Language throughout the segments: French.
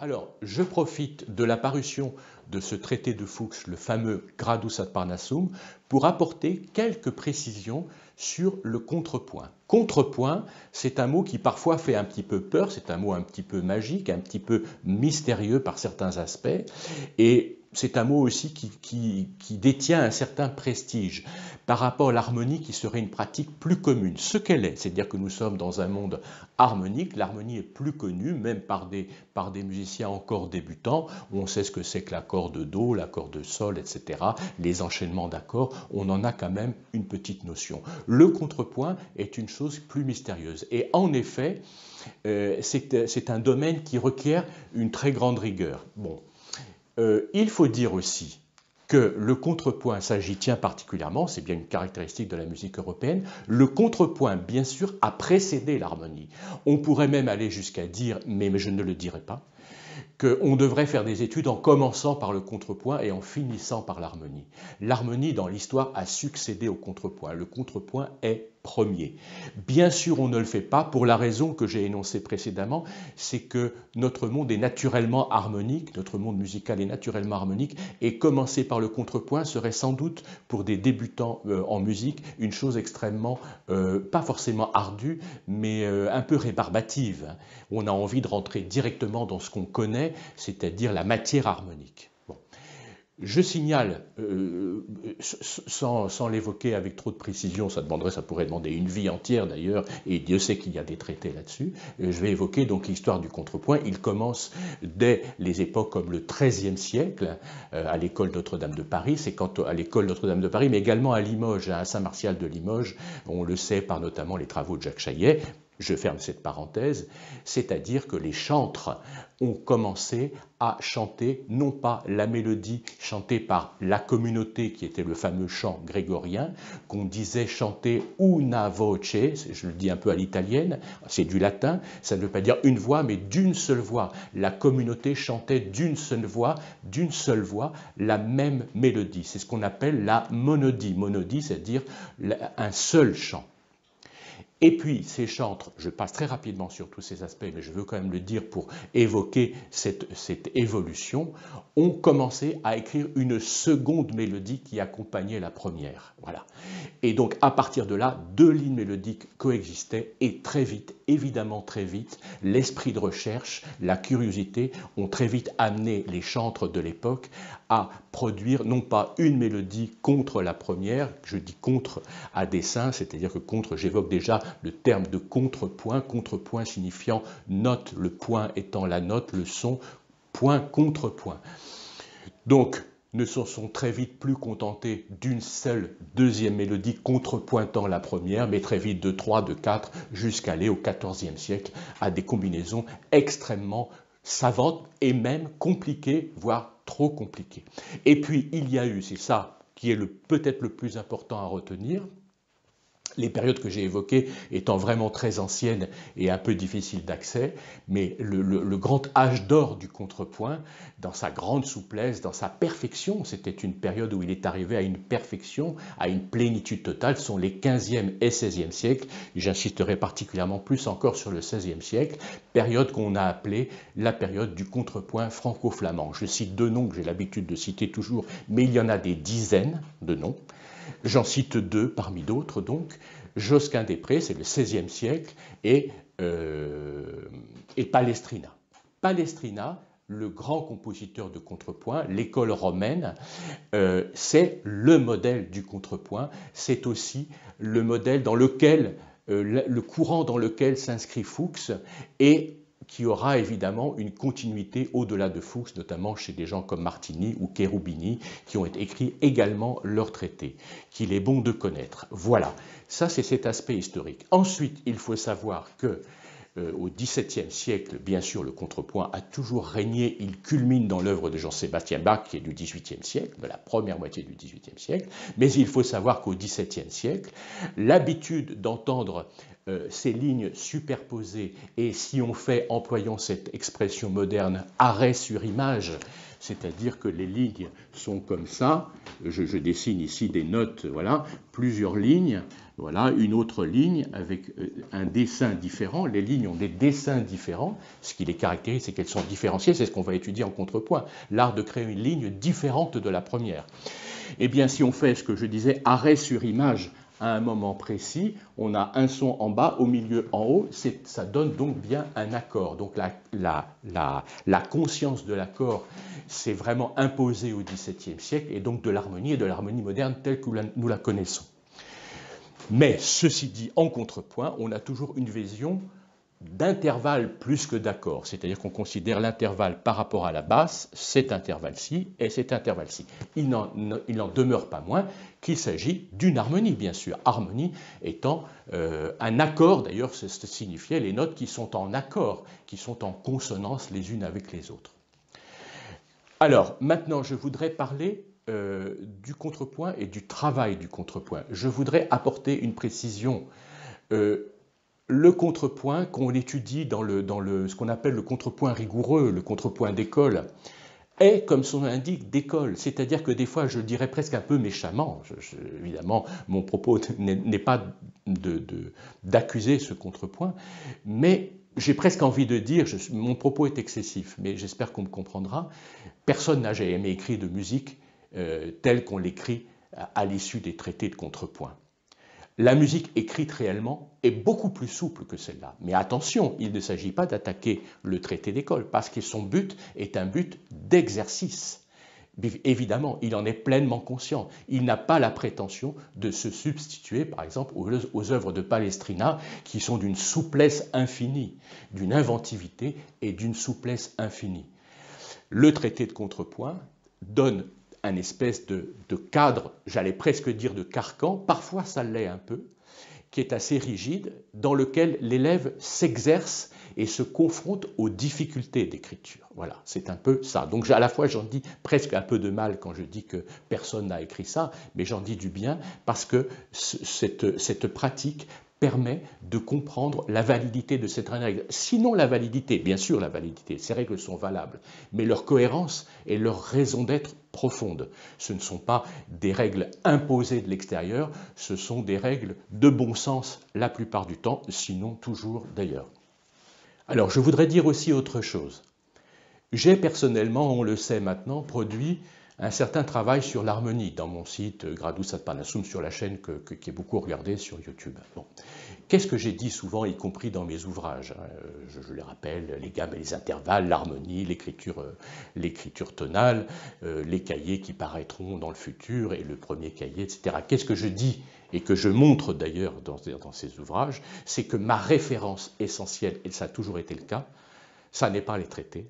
Alors, je profite de la parution de ce traité de Fuchs, le fameux Gradus ad Parnassum, pour apporter quelques précisions sur le contrepoint. Contrepoint, c'est un mot qui parfois fait un petit peu peur, c'est un mot un petit peu magique, un petit peu mystérieux par certains aspects, et c'est un mot aussi qui détient un certain prestige par rapport à l'harmonie qui serait une pratique plus commune. Ce qu'elle est, c'est-à-dire que nous sommes dans un monde harmonique, l'harmonie est plus connue, même par des musiciens encore débutants, où on sait ce que c'est que l'accord de Do, l'accord de Sol, etc., les enchaînements d'accords, on en a quand même une petite notion. Le contrepoint est une chose plus mystérieuse. Et en effet, c'est un domaine qui requiert une très grande rigueur. Bon, il faut dire aussi que le contrepoint, ça j'y tiens particulièrement, c'est bien une caractéristique de la musique européenne, le contrepoint, bien sûr, a précédé l'harmonie. On pourrait même aller jusqu'à dire, mais je ne le dirai pas, qu'on devrait faire des études en commençant par le contrepoint et en finissant par l'harmonie. L'harmonie, dans l'histoire, a succédé au contrepoint. Le contrepoint est premier. Bien sûr, on ne le fait pas pour la raison que j'ai énoncée précédemment, c'est que notre monde est naturellement harmonique, notre monde musical est naturellement harmonique, et commencer par le contrepoint serait sans doute, pour des débutants en musique, une chose extrêmement, pas forcément ardue, mais un peu rébarbative. On a envie de rentrer directement dans ce qu'on connaît, c'est-à-dire la matière harmonique. Bon. Je signale, sans l'évoquer avec trop de précision, ça pourrait demander une vie entière d'ailleurs, et Dieu sait qu'il y a des traités là-dessus, je vais évoquer donc l'histoire du contrepoint. Il commence dès les époques comme le XIIIe siècle, à l'école Notre-Dame de Paris, c'est quand à l'école Notre-Dame de Paris, mais également à Limoges, à Saint-Martial de Limoges, on le sait par notamment les travaux de Jacques Chaillet. Je ferme cette parenthèse, c'est-à-dire que les chantres ont commencé à chanter non pas la mélodie chantée par la communauté qui était le fameux chant grégorien, qu'on disait chanter una voce, je le dis un peu à l'italienne, c'est du latin, ça ne veut pas dire une voix mais d'une seule voix. La communauté chantait d'une seule voix, la même mélodie. C'est ce qu'on appelle la monodie. Monodie, c'est-à-dire un seul chant. Et puis, ces chantres, je passe très rapidement sur tous ces aspects, mais je veux quand même le dire pour évoquer cette évolution, ont commencé à écrire une seconde mélodie qui accompagnait la première. Voilà. Et donc, à partir de là, deux lignes mélodiques coexistaient et très vite, évidemment très vite, l'esprit de recherche, la curiosité ont très vite amené les chantres de l'époque à produire non pas une mélodie contre la première, je dis contre à dessein, c'est-à-dire que contre, j'évoque déjà le terme de contrepoint, contrepoint signifiant note, le point étant la note, le son, point, contrepoint. Donc, ne se sont très vite plus contentés d'une seule deuxième mélodie contrepointant la première, mais très vite de 3, de 4, jusqu'à aller au XIVe siècle à des combinaisons extrêmement savantes et même compliquées, voire trop compliquées. Et puis, il y a eu, c'est ça qui est peut-être le plus important à retenir, les périodes que j'ai évoquées étant vraiment très anciennes et un peu difficiles d'accès, mais le grand âge d'or du contrepoint, dans sa grande souplesse, dans sa perfection, c'était une période où il est arrivé à une perfection, à une plénitude totale, ce sont les 15e et 16e siècles, j'insisterai particulièrement plus encore sur le 16e siècle, période qu'on a appelée la période du contrepoint franco-flamand. Je cite deux noms que j'ai l'habitude de citer toujours, mais il y en a des dizaines de noms. J'en cite deux parmi d'autres, donc. Josquin-des-Prés, c'est le XVIe siècle, et Palestrina. Palestrina, le grand compositeur de contrepoint, l'école romaine, c'est le modèle du contrepoint, c'est aussi le modèle dans lequel, le courant dans lequel s'inscrit Fuchs, et qui aura évidemment une continuité au-delà de Fuchs, notamment chez des gens comme Martini ou Cherubini, qui ont écrit également leurs traités, qu'il est bon de connaître. Voilà, ça c'est cet aspect historique. Ensuite, il faut savoir que au XVIIe siècle, bien sûr, le contrepoint a toujours régné. Il culmine dans l'œuvre de Jean-Sébastien Bach, qui est du XVIIIe siècle, de la première moitié du XVIIIe siècle. Mais il faut savoir qu'au XVIIe siècle, l'habitude d'entendre ces lignes superposées, et si on fait, employons cette expression moderne, arrêt sur image, c'est-à-dire que les lignes sont comme ça, je dessine ici des notes, voilà, plusieurs lignes, voilà, une autre ligne avec un dessin différent, les lignes ont des dessins différents, ce qui les caractérise, c'est qu'elles sont différenciées, c'est ce qu'on va étudier en contrepoint, l'art de créer une ligne différente de la première. Eh bien, si on fait ce que je disais, arrêt sur image, à un moment précis, on a un son en bas, au milieu, en haut, ça donne donc bien un accord. Donc la conscience de l'accord s'est vraiment imposée au XVIIe siècle, et donc de l'harmonie et de l'harmonie moderne telle que nous la connaissons. Mais ceci dit, en contrepoint, on a toujours une vision d'intervalle plus que d'accord, c'est-à-dire qu'on considère l'intervalle par rapport à la basse, cet intervalle-ci et cet intervalle-ci. Il n'en demeure pas moins qu'il s'agit d'une harmonie, bien sûr, harmonie étant un accord, d'ailleurs, ça signifiait les notes qui sont en accord, qui sont en consonance les unes avec les autres. Alors, maintenant, je voudrais parler du contrepoint et du travail du contrepoint. Je voudrais apporter une précision. Le contrepoint, qu'on étudie dans ce qu'on appelle le contrepoint rigoureux, le contrepoint d'école, est, comme son nom l'indique, d'école. C'est-à-dire que des fois, je dirais presque un peu méchamment, évidemment, mon propos n'est pas d'accuser ce contrepoint, mais j'ai presque envie de dire, mon propos est excessif, mais j'espère qu'on me comprendra, personne n'a jamais écrit de musique telle qu'on l'écrit à l'issue des traités de contrepoint. La musique écrite réellement est beaucoup plus souple que celle-là. Mais attention, il ne s'agit pas d'attaquer le traité d'école, parce que son but est un but d'exercice. Évidemment, il en est pleinement conscient. Il n'a pas la prétention de se substituer, par exemple, aux œuvres de Palestrina, qui sont d'une souplesse infinie, d'une inventivité et d'une souplesse infinie. Le traité de contrepoint donne un espèce de cadre, j'allais presque dire de carcan, parfois ça l'est un peu, qui est assez rigide, dans lequel l'élève s'exerce et se confronte aux difficultés d'écriture. Voilà, c'est un peu ça. Donc à la fois j'en dis presque un peu de mal quand je dis que personne n'a écrit ça, mais j'en dis du bien parce que cette pratique permet de comprendre la validité de cette règle. Sinon la validité, bien sûr la validité, ces règles sont valables, mais leur cohérence et leur raison d'être profonde. Ce ne sont pas des règles imposées de l'extérieur, ce sont des règles de bon sens la plupart du temps, sinon toujours d'ailleurs. Alors je voudrais dire aussi autre chose. J'ai personnellement, on le sait maintenant, produit un certain travail sur l'harmonie dans mon site Gradus ad Parnassum sur la chaîne qui est beaucoup regardée sur YouTube. Bon. Qu'est-ce que j'ai dit souvent, y compris dans mes ouvrages, je les rappelle, les gammes et les intervalles, l'harmonie, l'écriture tonale, les cahiers qui paraîtront dans le futur et le premier cahier, etc. Qu'est-ce que je dis et que je montre d'ailleurs dans ces ouvrages, c'est que ma référence essentielle, et ça a toujours été le cas, ça n'est pas les traités,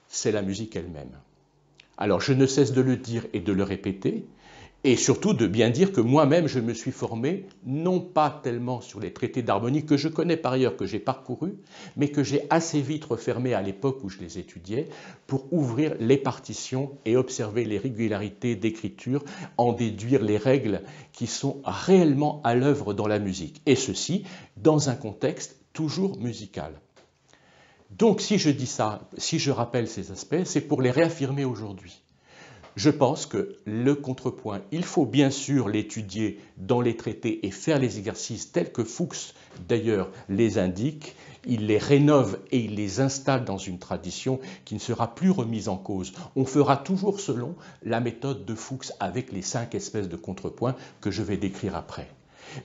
c'est la musique elle-même. Alors je ne cesse de le dire et de le répéter, et surtout de bien dire que moi-même je me suis formé, non pas tellement sur les traités d'harmonie que je connais par ailleurs, que j'ai parcourus, mais que j'ai assez vite refermé à l'époque où je les étudiais, pour ouvrir les partitions et observer les régularités d'écriture, en déduire les règles qui sont réellement à l'œuvre dans la musique, et ceci dans un contexte toujours musical. Donc si je dis ça, si je rappelle ces aspects, c'est pour les réaffirmer aujourd'hui. Je pense que le contrepoint, il faut bien sûr l'étudier dans les traités et faire les exercices tels que Fuchs d'ailleurs les indique, il les rénove et il les installe dans une tradition qui ne sera plus remise en cause. On fera toujours selon la méthode de Fuchs avec les 5 espèces de contrepoints que je vais décrire après.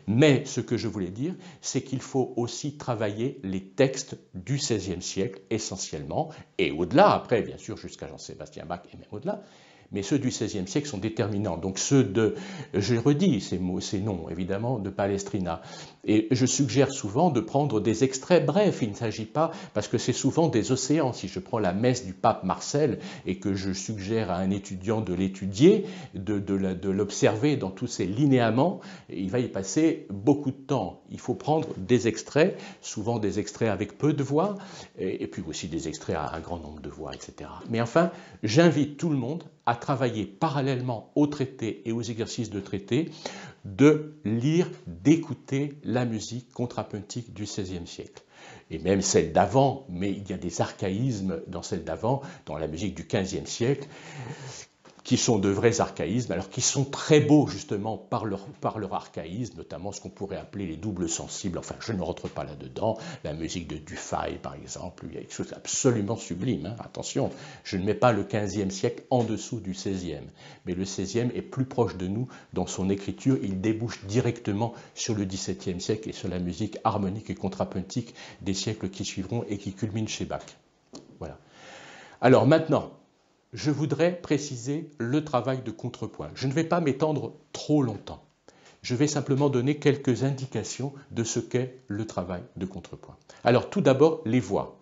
Mais ce que je voulais dire, c'est qu'il faut aussi travailler les textes du XVIe siècle essentiellement, et au-delà, après bien sûr jusqu'à Jean-Sébastien Bach et même au-delà, mais ceux du XVIe siècle sont déterminants. Donc ceux de, je redis ces noms évidemment, de Palestrina. Et je suggère souvent de prendre des extraits brefs, il ne s'agit pas, parce que c'est souvent des océans. Si je prends la messe du pape Marcel et que je suggère à un étudiant de l'étudier, de l'observer dans tous ses linéaments, il va y passer beaucoup de temps. Il faut prendre des extraits, souvent des extraits avec peu de voix, et puis aussi des extraits à un grand nombre de voix, etc. Mais enfin, j'invite tout le monde à travaillé parallèlement aux traités et aux exercices de traité, de lire, d'écouter la musique contrapuntique du XVIe siècle. Et même celle d'avant, mais il y a des archaïsmes dans celle d'avant, dans la musique du XVe siècle, qui sont de vrais archaïsmes, alors qui sont très beaux justement par leur archaïsme, notamment ce qu'on pourrait appeler les doubles sensibles. Enfin, je ne rentre pas là-dedans. La musique de Dufay, par exemple, il y a quelque chose d'absolument sublime. Hein. Attention, je ne mets pas le XVe siècle en dessous du XVIe, mais le XVIe est plus proche de nous dans son écriture. Il débouche directement sur le XVIIe siècle et sur la musique harmonique et contrapuntique des siècles qui suivront et qui culmine chez Bach. Voilà. Alors maintenant, je voudrais préciser le travail de contrepoint. Je ne vais pas m'étendre trop longtemps. Je vais simplement donner quelques indications de ce qu'est le travail de contrepoint. Alors tout d'abord, les voix.